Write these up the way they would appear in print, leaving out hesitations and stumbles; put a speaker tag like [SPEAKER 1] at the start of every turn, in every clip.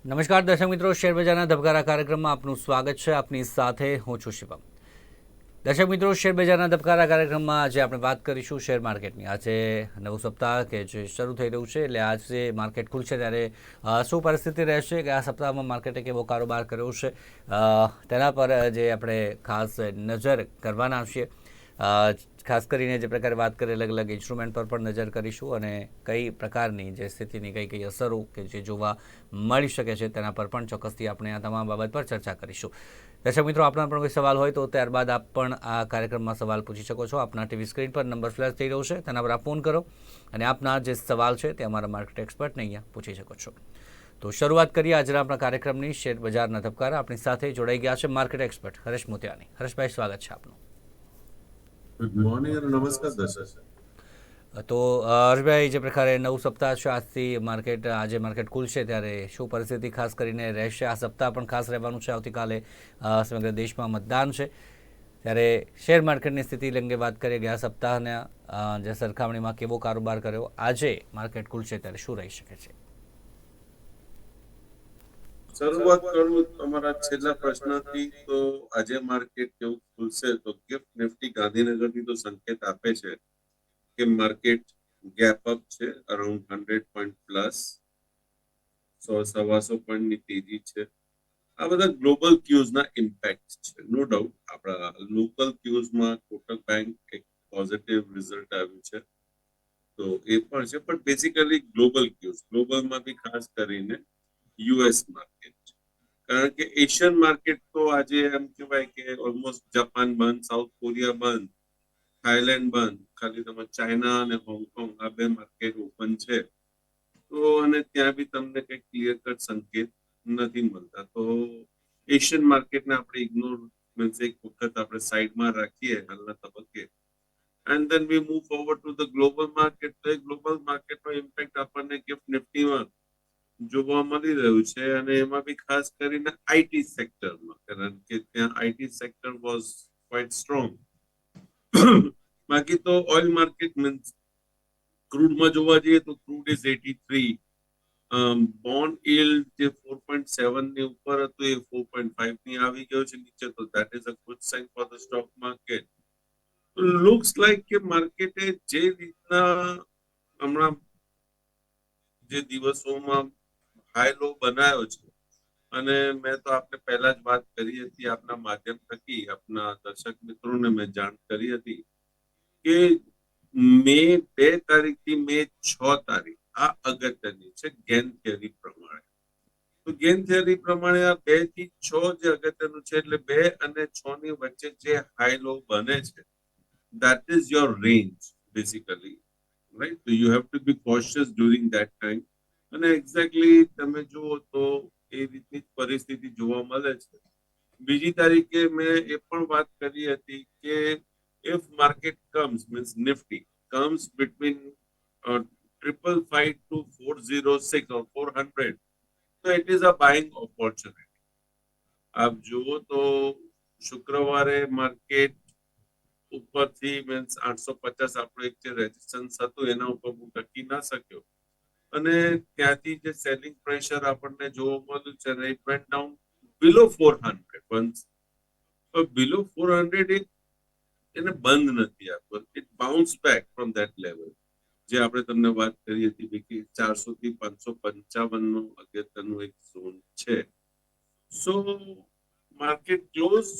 [SPEAKER 1] નમસ્કાર દર્શક મિત્રો, શેરબજારના ધબકારા કાર્યક્રમમાં આપનું સ્વાગત છે. આપની સાથે હું છું શિવમ. દર્શક મિત્રો, શેરબજારના ધબકારા કાર્યક્રમમાં આજે આપણે વાત કરીશું શેર માર્કેટની. આજે નવું સપ્તાહ કે જે શરૂ થઈ રહ્યું છે, એટલે આજે માર્કેટ ખુલશે ત્યારે શું પરિસ્થિતિ રહેશે, કે આ સપ્તાહમાં માર્કેટે કેવો કારોબાર કર્યો છે, તેના પર જે આપણે ખાસ નજર કરવાના છીએ. ખાસ કરીને જે પ્રકારે વાત કરીએ અલગ અલગ ઇન્સ્ટ્રુમેન્ટ પર પણ નજર કરીશું અને કઈ પ્રકારની જે સ્થિતિની કઈ અસરો કે જે જોવા મળી શકે છે તેના પર પણ ચોક્કસથી આપણે આ તમામ બાબત પર ચર્ચા કરીશું. દર્શક મિત્રો, આપના પણ કોઈ સવાલ હોય તો ત્યારબાદ આપ પણ આ કાર્યક્રમમાં સવાલ પૂછી શકો છો. આપના ટીવી સ્ક્રીન પર નંબર ફ્લેશ થઈ રહ્યો છે, તેના પર આપ ફોન કરો અને આપના જે સવાલ છે તે અમારા માર્કેટ એક્સપર્ટને અહીંયા પૂછી શકો છો. તો શરૂઆત કરીએ આજના આપણા કાર્યક્રમની. શેર બજારના ધબકારા આપણી સાથે જોડાઈ ગયા છે માર્કેટ એક્સપર્ટ હરેશ મોતિયાની. હરેશભાઈ, સ્વાગત છે આપનું.
[SPEAKER 2] ગુડ મોર્નિંગ અને નમસ્કાર દર્શક.
[SPEAKER 1] તો હર્ષભાઈ, જે પ્રકારે નવું સપ્તાહ છે, આજથી આજે માર્કેટ ખુલશે ત્યારે શું પરિસ્થિતિ ખાસ કરીને રહેશે? આ સપ્તાહ પણ ખાસ રહેવાનું છે. આવતીકાલે સમગ્ર દેશમાં મતદાન છે, ત્યારે શેર માર્કેટની સ્થિતિ અંગે વાત કરીએ. ગયા સપ્તાહના જે સરખામણીમાં કેવો કારોબાર કર્યો, આજે માર્કેટ ખુલશે ત્યારે શું રહી શકે છે?
[SPEAKER 2] શરૂઆત કરું તમારા છેલ્લા પ્રશ્નથી. તો આજે માર્કેટ કેવું ખુલશે? તો ગિફ્ટ નિફ્ટી ગાંધીનગરથી તો સંકેત આપે છે કે માર્કેટ ગેપ અપ છે, અરાઉન્ડ 100 પોઈન્ટ પ્લસ, 100-125 પોઈન્ટની તેજી છે. આ બધા ગ્લોબલ ક્યુઝના ઇમ્પેક્ટ છે, નો ડાઉટ. આપણા લોકલ ક્યુઝમાં કોટક બેંક એક પોઝિટિવ રિઝલ્ટ આવ્યું છે, તો એ પણ છે. પણ બેઝિકલી ગ્લોબલ ક્યુઝ, ગ્લોબલમાં બી ખાસ કરીને યુએસ માર્કેટ, કારણ કે એશિયન માર્કેટ તો આજે એમ કહેવાય કે ઓલમોસ્ટ જાપાન બંધ, સાઉથ કોરિયા બંધ, થાઈલેન્ડ બંધ, ખાલી તમે ચાઇના અને હોંગકોંગ આ બે માર્કેટ ઓપન છે. તો અને ત્યાં બી તમને કઈ ક્લિયર કટ સંકેત નથી મળતા. તો એશિયન માર્કેટને આપણે ઇગ્નોર મીન્સ એક વખત આપણે સાઈડમાં રાખીએ હાલના તબક્કે, and then we move forward to the global market. તો એ ગ્લોબલ માર્કેટનો ઇમ્પેક્ટ આપણને ગિફ્ટ નિફ્ટીમાં જોવા મળી રહ્યું છે, અને એમાં બી ખાસ કરીને આઈટી સેક્ટરમાં, કારણ કે ત્યાં IT sector was quite strong. બાકી તો ઓઇલ માર્કેટ મીન્સ ક્રૂડમાં જોવા જઈએ તો ક્રૂડ ઇઝ 83, બોન્ડ yield જે 4.7 ની ઉપર હતું એ 4.5 ની આવી ગયો છે નીચે. તો that is a good sign for the stock market. Looks like કે માર્કેટે જે રીતના હમણાં જે દિવસોમાં હાઈ લો બનાવ્યો છે, અને મેં તો આપને પહેલા જ વાત કરી હતી આપના માધ્યમ થકી, આપના દર્શક મિત્રોને મેં જાણ કરી હતી કે મે 2 તારીખથી મે 6 તારીખ આ અગત્યની છે ગેન થિયરી પ્રમાણે. તો ગેન થિયરી પ્રમાણે આ 2 થી 6 જે અગત્યનું છે, એટલે 2 અને 6 ની વચ્ચે જે હાઈ લો બને છે, that is your range basically, right? So you have to be cautious during that time. અને એક્ઝેક્ટલી તમે જુઓ તો એ રીતની પરિસ્થિતિ જોવા મળે છે. બીજી તારીખે મેં એ પણ વાત કરી હતી કે if market comes means nifty comes between 555 to 406 or 400, so it is a buying opportunity. આપ જુઓ તો શુક્રવારે માર્કેટ ઉપરથી મીન્સ 850 આપણું એક જે રેઝિસ્ટન્સ હતું એના ઉપર હું ટકી ના શક્યો, અને ત્યાંથી જે સેલિંગ પ્રેશર આપણને જોવા મળ્યું છે, it went down below 400 once. Below 400 એને બંધ નથી આપ્યો, it bounce back from that level. જે આપણે તમને વાત કરી હતી કે 400 થી 555 નો અગત્યનું એક ઝોન છે. સો માર્કેટ ક્લોઝ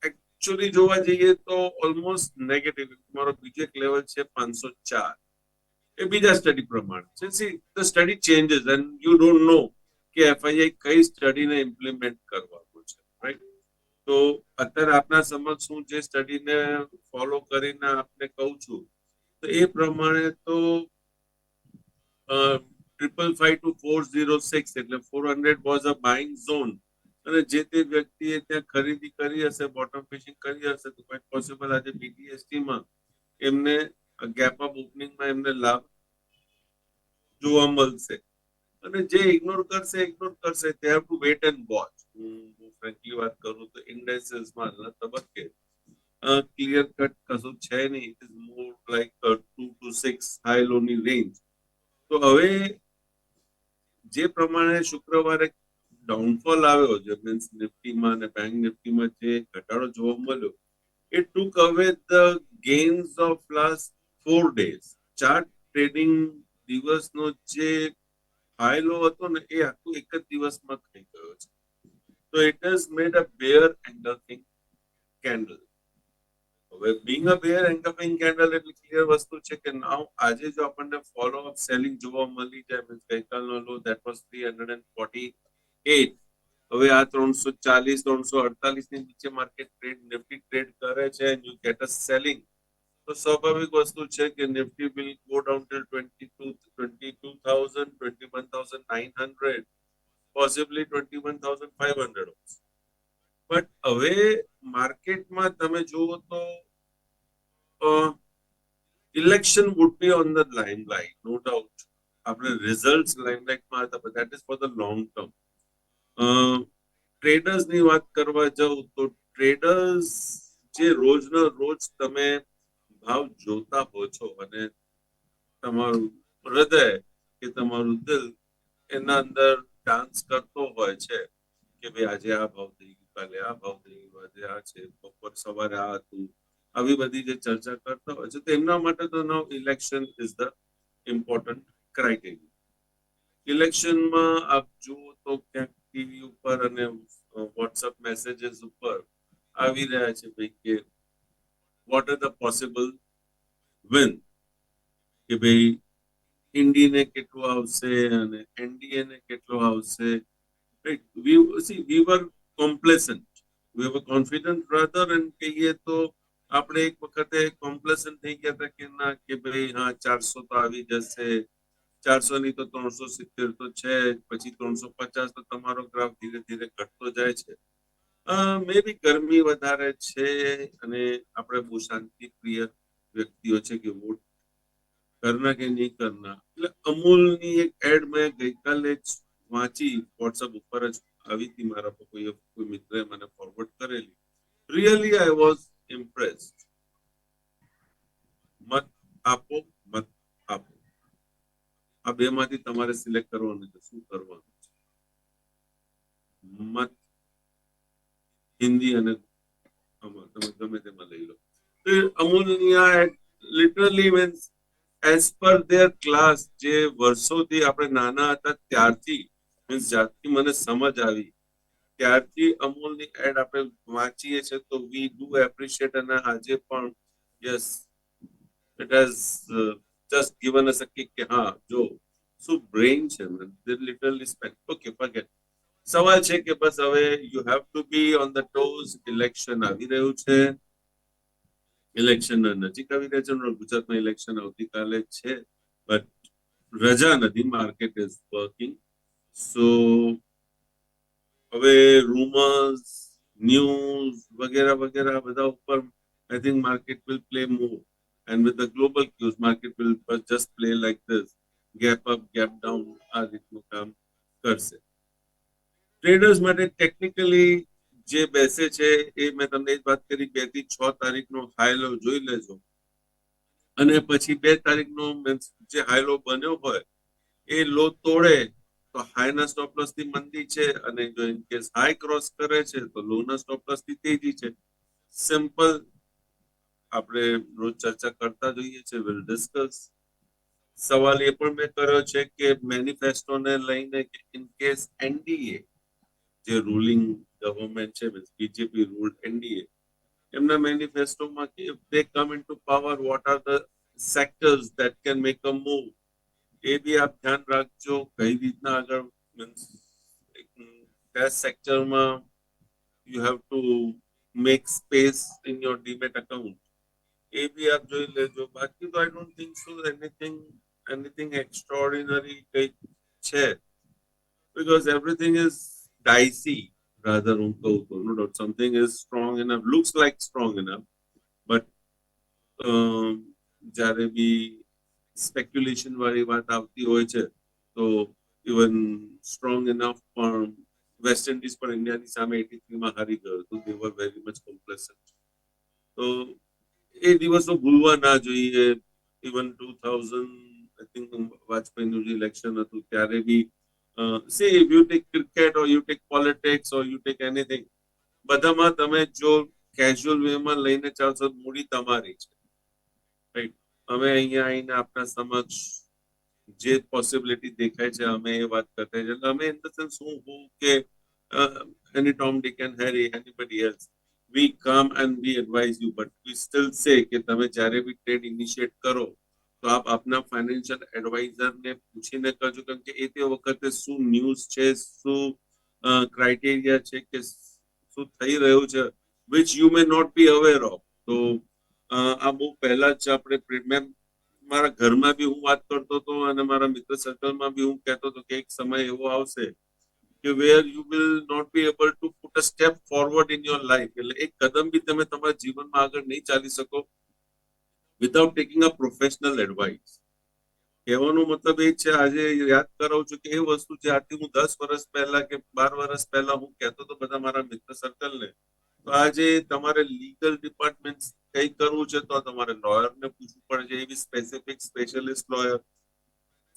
[SPEAKER 2] એકચ્યુઅલી જોવા જઈએ તો ઓલમોસ્ટ નેગેટિવ. મારો બીજો એક લેવલ છે 504. એ બીજા સ્ટડી પ્રમાણે છે. See the study changes and you don't know કે એફઆઈઆઈ કઈ સ્ટડીને ઇમ્પ્લિમેન્ટ કરવાનું છે, રાઈટ? તો અત્યારે આપના સમક્ષ હું જે સ્ટડીને ફોલો કરીને આપને કહું છું, તો એ પ્રમાણે તો 555 to 406 એટલે 400 વોઝ અ બાઇંગ ઝોન. અને જે તે વ્યક્તિએ ત્યાં ખરીદી કરી હશે, બોટમ ફિશિંગ કરી હશે, તો ક્વાઇટ પોસિબલ આજે BTST માં એમને ગેપ અપ ઓપનિંગમાં એમને લાભ જોવા મળશે. અને જે ઇગ્નોર કરશે તે have to wet and watch. હું ફ્રેન્કલી વાત કરું તો ઇન્ડેક્સીસમાં તબક્કે ક્લિયર કટ કશું છે નહીં. It is more like 2 to 6 high low ની રેન્જ. તો હવે જે પ્રમાણે શુક્રવારે ડાઉનફોલ આવ્યો છે, મીન્સ નિફ્ટીમાં અને બેંક નિફ્ટીમાં જે ઘટાડો જોવા મળ્યો, it took away the gains of last 4 days. Chart trading દિવસનો જે હાઈ લો હતો ને એ આખું એક જ દિવસમાં થઈ ગયો છે. તો it has made a bear engulfing candle. હવે being a bear engulfing candle એટલે ક્લિયર વસ્તુ છે કે નાવ આજે જો આપણને ફોલો અપ સેલિંગ જોવા મળી જાય, મીન્સ ગઈકાલનો લો that was 348, હવે આ 340 348 ની નીચે માર્કેટ ટ્રેડ નિફ્ટી ટ્રેડ કરે છે and you get a selling, તો સ્વાભાવિક વસ્તુ છે કે Nifty will go down till 22,000 21,900, possibly 21,500 also. But હવે માર્કેટમાં તમે જુઓ તો election would be on the limelight, no doubt. આપણે રિઝલ્ટ લાઇમલાઇટમાં હતા, but that is for the long term. ટ્રેડર્સની વાત કરવા જાઉં તો ટ્રેડર્સ જે રોજના રોજ તમે ભાવ જોતા હો છો અને તમારું હૃદય કે તમારું દિલ એના અંદર ડાન્સ કરતો હોય છે કે ભાઈ આજે આ ભાવ થઈ ગયું, કાલે આ ભાવ થઈ ગયું, આજે આ છે, બપોર સવારે આ હતું, આવી બધી જે ચર્ચા કરતા હોય છે, તો એમના માટે તો now election is the important criteria. ઇલેક્શનમાં આપ જુઓ તો ક્યાંક ટીવી ઉપર અને વોટ્સઅપ મેસેજીસ ઉપર આવી રહ્યા છે ભાઈ કે vote are the possible win, કે ભાઈ ઇન્ડીને કેટલું આવશે અને એનડીએ ને કેટલું આવશે. we were complacent, we were confident rather, and કહીએ તો આપણે એક વખતે કોમ્પ્લેસન્ટ થઈ ગયા હતા કે ના કે ભાઈ હા 400 તો આવી જશે, 400 ની તો 370 તો છે, પછી 350 તો તમારો ગ્રાફ ધીરે ધીરે ઘટતો જાય છે. મે બી ગરમી વધારે છે અને આપણે બહુ શાંતિ પ્રિય વ્યક્તિઓ છે કે વોટ કરના કે નહીં કરના. એટલે અમૂલની એક એડ મેં ગઈકાલે જ વાંચી, વોટ્સઅપ ઉપર જ આવી હતી મારા પર, કોઈ મિત્રએ મને ફોરવર્ડ કરેલી. Really I was impressed. મત આપો, મત આપો, આ બે માંથી તમારે સિલેક્ટ કરવાનું છે શું કરવાનું છે. મત હિન્દી અને તમે ગમે તેમાં લઈ લો. અમૂલની આ literally means as per there class, જે વર્ષોથી આપણે નાના હતા ત્યારથી, મીન્સ જ્યારથી મને સમજ આવી ત્યારથી અમૂલની એડ આપણે વાંચીએ છીએ તો વી ડુ એપ્રિશિએટ. અને આજે પણ yes, it has just given us a kick કે હા જો શું બ્રેઇન છે, દે લિટરલી સ્પેન્ડ. Okay forget. સવાલ છે કે બસ હવે you have two B on the toes. Election આવી રહ્યું છે, ઇલેક્શન નજીક આવી રહ્યા છે. ગુજરાતમાં ઇલેક્શન આવતીકાલે છે, બટ રજા નથી, માર્કેટ ઇઝ વર્કિંગ. સો હવે રૂમર્સ, ન્યૂઝ વગેરે વગેરે બધા ઉપર I think market will play more, and with the global cues market will just play like this, gap up gap down, આ રીતનું કામ કરશે. ટ્રેડર્સ માટે ટેકનિકલી જે બેસે છે એ મેં તમને એ જ વાત કરી, 2 થી 6 તારીખનો હાઈ લો જોઈ લેજો અને પછી 2 તારીખનો જે હાઈ લો બન્યો હોય એ લો તોડે તો હાઈના સ્ટોપ લોસ થી મંદી છે, અને જો ઇન કેસ હાઈ ક્રોસ કરે છે તો લોના સ્ટોપ લોસ થી તેજી છે. સિમ્પલ આપણે રોજ ચર્ચા કરતા જોઈએ છે, વિલ ડિસ્કસ. સવાલ એ પણ મેં કર્યો છે કે મેનિફેસ્ટોને લઈને કે ઇન કેસ એનડીએ જે રૂલિંગ ગવર્મેન્ટ છે, બીજેપી રૂલ્ડ એનડીએ, એમના મેનિફેસ્ટોમાં કે if they come into power what are the sectors that can make a move, એ બી આપ ધ્યાન રાખજો. કઈ રીતના આગળ મીન્સ કયા સેક્ટરમાં you have to make space in your demat account, એ બી આપ જોઈ લેજો. બાકી તો I don't think so anything extraordinary કંઈક છે, because everything is dicey. Rather, હું કહું તો no doubt something is strong enough, looks like strong enough, but જ્યારે બી સ્પેક્યુલેશન વાળી વાત આવતી હોય છે તો ઇવન સ્ટ્રોંગ ઇનફ પણ વેસ્ટ ઇન્ડિઝ પણ ઇન્ડિયાની સામે 83 માં હારી ગયો હતું. દે વર વેરી મચ કોમ્પ્લેસન્ટ. તો એ દિવસો ભૂલવા ના જોઈએ. ઇવન 2000 આઈ થિંક વાજપેયીનું જે ઇલેક્શન હતું ત્યારે બી see if you take cricket or you take politics or you take anything, બધામાં તમે જો કેઝ્યુઅલ વેમાં લઈને ચાલશો મૂડી તમારી છે, રાઈટ? અમે અહીંયા આવીને આપણા સમક્ષ જે પોસિબિલિટી દેખાય છે અમે એ વાત કરતા છે. એટલે અમે ઇન ધ સેન્સ હું કે any Tom Dick and Harry anybody else we come and we advise you but we still say કે તમે જ્યારે બી ટ્રેડ ઇનિશિએટ કરો તો આપ આપના ફાઇનાન્શિયલ એડવાઇઝરને પૂછીને કરજો, કેમ કે એ તે વખતે શું ન્યૂઝ છે, શું ક્રાઇટેરિયા છે કે શું થઈ રહ્યું છે which you may not be aware of. તો આ બહુ પહેલા જ આપણે મેં મારા ઘરમાં બી હું વાત કરતો હતો અને મારા મિત્ર સર્કલમાં બી હું કહેતો હતો કે એક સમય એવો આવશે કે where you will not be able to put a step forward in your life. એટલે એક કદમ બી તમે તમારા જીવનમાં આગળ નહીં ચાલી શકો without taking a professional advice. કહેવાનો મતલબ એ છે, આજે યાદ કરાવું છું કે એ વસ્તુ જે આથી હું 10 વર્ષ પહેલા કે 12 વર્ષ પહેલા હું કહેતો હતો બધા મારા મિત્ર સર્કલને, તો આજે તમારે લીગલ ડિપાર્ટમેન્ટ કઈ કરવું છે તો તમારે લોયરને પૂછવું પડે છે, એવી સ્પેસિફિક સ્પેશિયલિસ્ટ લોયર.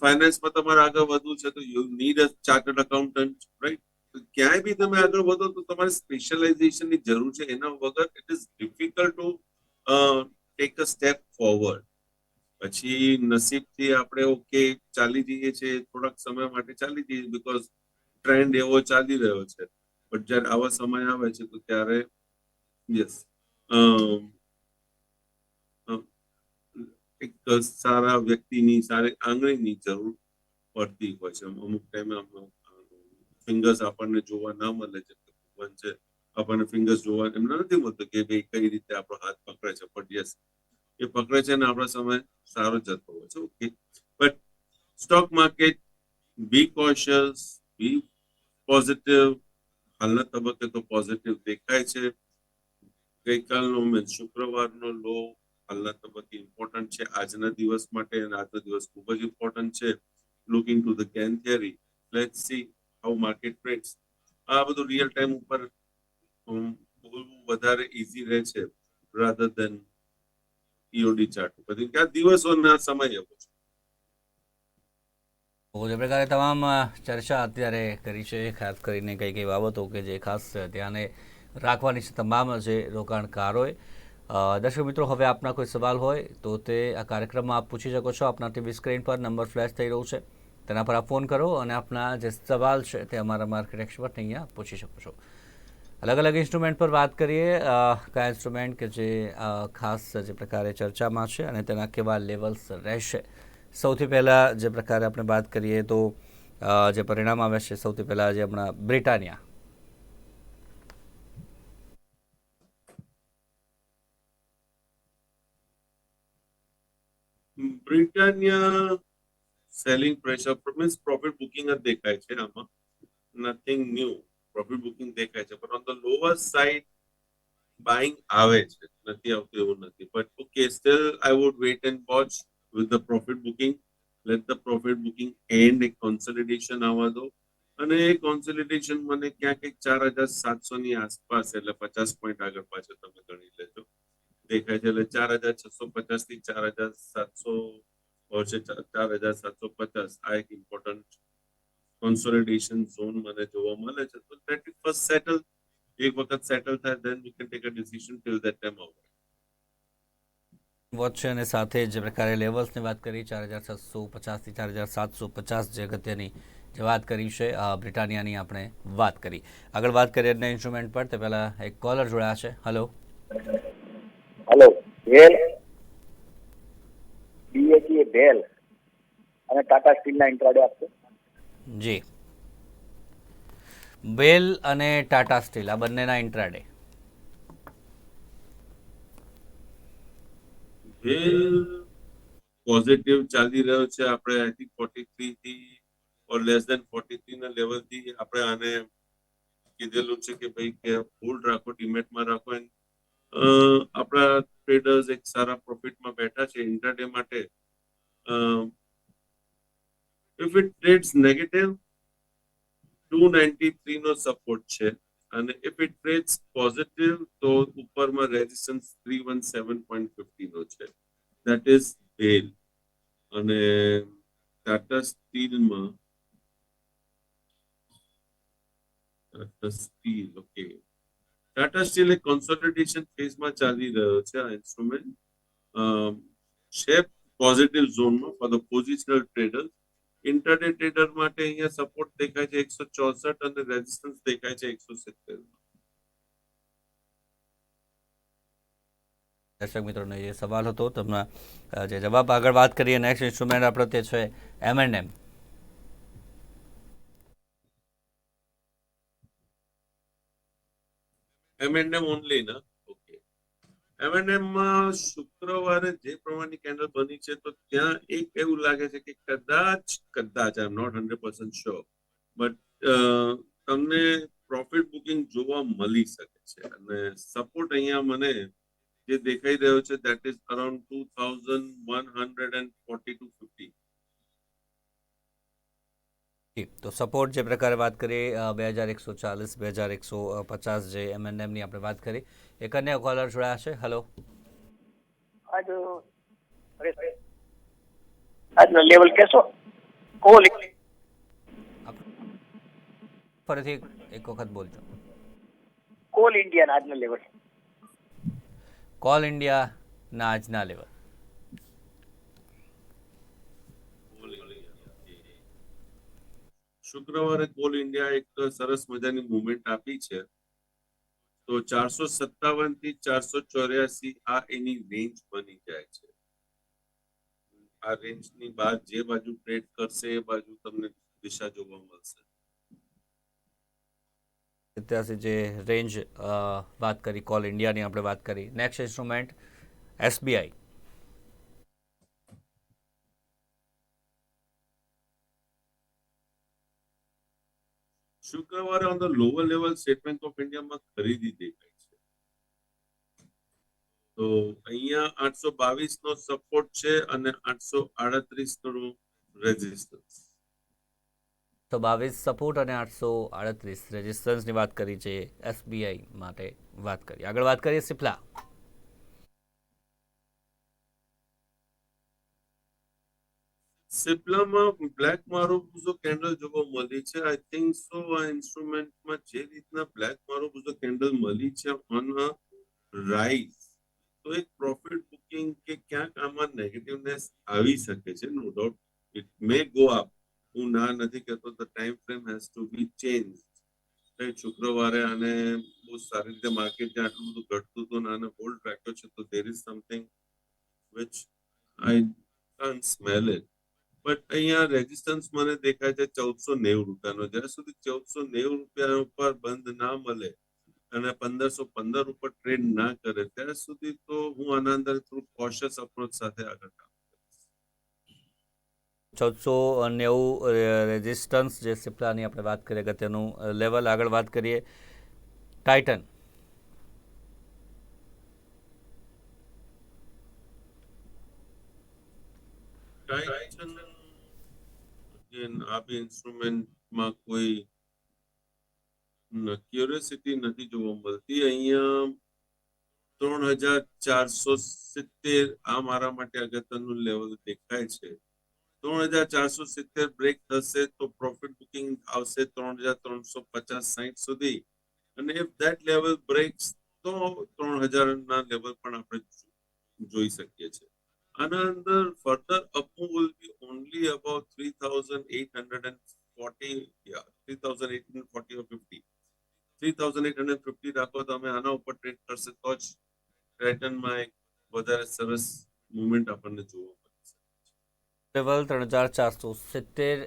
[SPEAKER 2] ફાઇનાન્સમાં તમારે આગળ વધવું છે તો you need a chartered accountant, right? ક્યાંય બી તમે આગળ વધો તો તમારે સ્પેશિયલાઇઝેશનની જરૂર છે. એના વગર it is difficult to take a step forward. પછી નસીબથી આપણે ઓકે ચાલી જઈએ છીએ, થોડાક સમય માટે ચાલી જઈએ બીકોઝ ટ્રેન્ડ એવો ચાલી રહ્યો છે. બટ જ્યારે આવા સમય આવે છે તો ત્યારે યસ એક સારા વ્યક્તિની સારી આંગળીની જરૂર પડતી હોય છે. અમુક ટાઈમે ફિંગર્સ આપણને જોવા ના મળે છે, ભગવાન છે આપણને ફિંગર્સ જોવા એમને નથી મળતું કે ભાઈ કઈ રીતે આપણો હાથ પકડે છે, બટ યસ એ પકડે છે ને આપણા સમય સારો જતો હોય છે. Okay, but stock market be cautious, be positive. હાલના તબક્કે તો પોઝિટિવ દેખાય છે. ગઈકાલનો શુક્રવારનો લો હાલના તબક્કે ઇમ્પોર્ટન્ટ છે આજના દિવસ માટે, અને આજનો દિવસ ખૂબ જ ઇમ્પોર્ટન્ટ છે. Looking to the gain theory, let's see how market trades. આ બધું રિયલ ટાઈમ ઉપર બહુ વધારે ઈઝી રહે છે રાધર દેન ઈઓડી ચાર્ટ ઉપર, કે આ દિવસોના સમય એવો છે.
[SPEAKER 1] તો જે પ્રકારે તમામ ચર્ચા અત્યારે કરી છે, ખાસ કરીને કઈ કઈ બાબતો કે જે ખાસ ધ્યાને રાખવાની છે તમામ જે રોકાણકારોએ. દર્શક મિત્રો, હવે આપના કોઈ સવાલ હોય તો તે આ કાર્યક્રમમાં આપ પૂછી શકો છો. આપના ટીવી સ્ક્રીન પર નંબર ફ્લેશ થઈ રહ્યું છે, તેના પર આપ ફોન કરો અને આપના જે સવાલ છે તે અમારા માર્કેટ એક્સપર્ટને અહીંયા પૂછી શકો છો. અલગ અલગ ઇન્સ્ટ્રુમેન્ટ પર વાત કરીએ, કયા ઇન્સ્ટ્રુમેન્ટ કે જે ખાસ જે પ્રકારે ચર્ચામાં છે અને તેના કેવા લેવલ્સ રહેશે. સૌથી પહેલાં જે પ્રકારે આપણે વાત કરીએ તો જે પરિણામ આવે છે, સૌથી પહેલાં જે હમણાં Britannia
[SPEAKER 2] Britannia selling pressure means profit booking જ દેખાય છે આમાં, નથિંગ ન્યૂ. પ્રોફિટ બુકિંગ દેખાય છે, પણ on the lower side buying આવે છે, નથી આવતું એવું નથી. But okay, still I would wait and watch with the profit booking. Let the profit booking and, એક કોન્સોલિડેશન આવવા દો. અને એ કોન્સોલિડેશન મને ક્યાંક 4,700 ની આસપાસ, એટલે 50 પોઈન્ટ આગળ પાછળ તમે ગણી લેજો, દેખાય છે. એટલે 4,650 થી 4,700 વર્ષે 4,750 આ એક ઇમ્પોર્ટન્ટ કોન્સોલિડેશન ઝોન મને જોવા મળે છે. તો લેટ ઇટ ફર્સ્ટ સેટલ. એક વખત સેટલ થાય then we can take a decision. till that time over.
[SPEAKER 1] Watch છે અને સાથે જે પ્રકારે લેવલ્સની વાત કરી, 4,650થી 4,750 જે અગત્યની જે વાત કરી છે બ્રિટાનિયાની આપણે વાત કરી. આગળ વાત કરીએ અન્ય ઇન્સ્ટ્રુમેન્ટ પર, તે પહેલાં એક કોલર જોડાયા છે. હલો.
[SPEAKER 3] હેલો, બેલ બીએચઈ બેલ અને ટાટા સ્ટીલના ઇન્ટ્રાડે આપશો?
[SPEAKER 1] જી, બેલ અને ટાટા સ્ટીલ આ બંનેના ઇન્ટ્રાડે.
[SPEAKER 2] વેલ પોઝિટિવ ચાલી રહ્યો છે. આપણે આઈ થિંક 43 થી ઓર લેસ દેન 43 ના લેવલથી આપણે આને કીધેલું છે કે ભાઈ કે હોલ્ડ રાખો, ડિમેટમાં રાખો. આપણા ટ્રેડર્સ એક સારા પ્રોફિટમાં બેઠા છે ઇન્ટ્રાડે માટે. ઇફ ઇટ ટ્રેડ્સ નેગેટિવ, 293 નો સપોર્ટ છે, અને ઇફ ઇટ ટ્રેડ્સ પોઝિટિવ તો ઉપરમાં રેઝિસ્ટન્સ 317.50 નો છે. That is bell. અને ટાટા સ્ટીલમાં Tata steel, okay. Tata steel એક કોન્સોલિડેશન ફેઝમાં ચાલી રહ્યો છે આ ઇન્સ્ટ્રુમેન્ટ. છે પોઝિટિવ ઝોનમાં for the positional trader. Intraday trader માટે અહીંયા સપોર્ટ દેખાય છે 164 અને રેઝિસ્ટન્સ દેખાય છે 170.
[SPEAKER 1] દર્શક મિત્રોનો એ સવાલ હતો, તમને જે જવાબ આગળ વાત કરીએ. નેક્સ્ટ ઇન્સ્ટ્રુમેન્ટ આપણો તે છે M&M.
[SPEAKER 2] M&M ઓનલી ના, ઓકે. M&M માં શુક્રવારે જે પ્રમાણની કેન્ડલ બની છે તો ત્યાં એક એવું લાગે છે કે કદાચ આઈ એમ નોટ 100% શ્યોર, બટ તમને પ્રોફિટ બુકિંગ જોવા મળી શકે છે. અને સપોર્ટ અહીંયા મને જે દેખાઈ રહ્યો છે દેટ ઇઝ અરાઉન્ડ 2140 to 50.
[SPEAKER 1] તો સપોર્ટ જે પ્રકારે વાત કરીએ 2140 2150 જે M&M ની આપણે વાત કરી. એક અન્ય કોલર જોડાયા છે. હેલો,
[SPEAKER 3] આજનો લેવલ કેસો કોલ
[SPEAKER 1] ફરીથી એક વખત બોલજો.
[SPEAKER 3] કોલ ઇન્ડિયા આજનો લેવલ
[SPEAKER 1] કોલ ઇન્ડિયાના આજના લેવલ.
[SPEAKER 2] શુક્રવારે કોલ ઇન્ડિયા એક સરસ મજાની મુવમેન્ટ આપી છે. તો 457 થી 484 આ એની રેન્જ બની જાય છે. આ રેન્જની બહાર જે બાજુ ટ્રેડ કરશે એ બાજુ તમને દિશા જોવા મળશે.
[SPEAKER 1] 87 જે રેન્જ વાત કરી કોલ ઇન્ડિયાની આપણે વાત કરી. Next instrument SBI.
[SPEAKER 2] શુક્રવારે on the lower level state bank of ઇન્ડિયામાં ખરીદી દેખાય છે. તો અહીંયા 822 નો સપોર્ટ છે અને 838 નો રેઝિસ્ટન્સ.
[SPEAKER 1] 122 સપોર્ટ અને 838 રેઝિસ્ટન્સની વાત કરી છે SBI માટે વાત કરી. આગળ વાત કરીએ સિપ્લા.
[SPEAKER 2] સિપ્લામાં બ્લેક મારુબુઝો કેન્ડલ જોવા મળી છે. આઈ થિંક સો આ ઇન્સ્ટ્રુમેન્ટમાં જે રીતના બ્લેક મારુબુઝો કેન્ડલ મળી છે ઓન અ રાઈઝ, તો એક પ્રોફિટ બુકિંગ કે ક્યાંક આમાં નેગેટિવનેસ આવી શકે છે. No doubt it may go up. હું ના નથી કહેતો. The time frame has to be change. શુક્રવારે આને બહુ સારી રીતે માર્કેટ જ્યાં આટલું બધું ઘટતું હતું અને આને હોલ્ડ રાખ્યો છે, તો there is something which I can't smell it. But અહીંયા રેઝિસ્ટન્સ મને દેખાય છે 1490 રૂપિયાનો. જ્યાં સુધી 1490 રૂપિયા ઉપર બંધ ના મળે અને 1515 ઉપર ટ્રેડ ના કરે ત્યાં સુધી તો હું આના અંદર થોડું કોશિયસ અપ્રોચ સાથે આગળ કામ કરીશ.
[SPEAKER 1] 1490 રેઝિસ્ટન્સ જે સિપ્લાની આપણે વાત કરીએ અગત્યનું લેવલ. આગળ વાત કરીએ ટાઇટન.
[SPEAKER 2] ટાઇટન અગેન આ બી ઇન્સ્ટ્રુમેન્ટમાં કોઈ ક્યુરિયોસિટી નથી જોવા મળતી. અહીંયા 3470 આ મારા માટે અગત્યનું લેવલ દેખાય છે. 3470 બ્રેક થશે તો પ્રોફિટ બુકિંગ આવશે 3350-60 સુધી. અને ઇફ ધેટ લેવલ બ્રેક્સ તો 3000 ના લેવલ પણ આપણે જોઈ શકીએ છીએ. આના અંદર further up move will be only about 3840, 3840 or 50. 3850 રાખો તો અમે આના ઉપર ટ્રેડ કરશે તો જ ટાઇટનમાં એક વધારે સરસ મુવમેન્ટ આપણને જોવા મળશે.
[SPEAKER 1] લેવલ 3470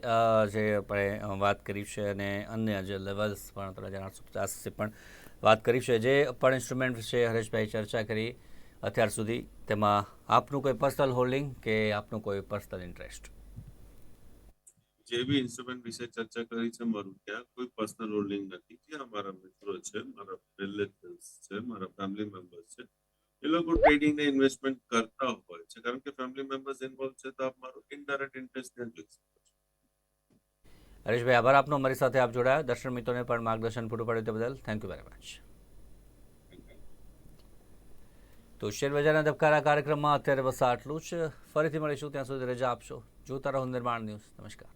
[SPEAKER 1] જે આપણે વાત કરી છે અને અન્ય જે લેવલ્સ પણ 3850 પણ વાત કરી છે. જે પણ ઇન્સ્ટ્રુમેન્ટ વિશે હરેશભાઈ ચર્ચા કરી અત્યાર સુધી, તેમાં આપનું કોઈ પર્સનલ હોલ્ડિંગ કે આપનું કોઈ પર્સનલ ઇન્ટરેસ્ટ?
[SPEAKER 2] જે બી ઇન્સ્ટ્રુમેન્ટ વિશે ચર્ચા કરી છે મારું ત્યાં કોઈ પર્સનલ હોલ્ડિંગ નથી. જ્યાં મારા મિત્રો છે, મારા રિલેટિવ્સ છે, મારા ફેમિલી મેમ્બર્સ છે, એ લોકો ટ્રેડિંગ ને ઇન્વેસ્ટમેન્ટ કરતા હોય છે. કારણ કે ફેમિલી મેમ્બર્સ ઇન્વોલ્વ છે તો આપ મારું ઇનડાયરેક્ટ ઇન્ટરેસ્ટ ત્યાં જોઈ શકો છો.
[SPEAKER 1] હરેશભાઈ, આભાર આપનો અમારી સાથે આપ જોડાયા. દર્શક મિત્રોને પણ માર્ગદર્શન પૂરું પાડ્યું તે બદલ થેન્ક યુ વેરી મચ. તો શેરબજારના ધબકારા કાર્યક્રમમાં અત્યારે બસ આટલું જ. ફરીથી મળીશું, ત્યાં સુધી રજા આપશો. જોતા રહો નિર્માણ ન્યૂઝ. નમસ્કાર.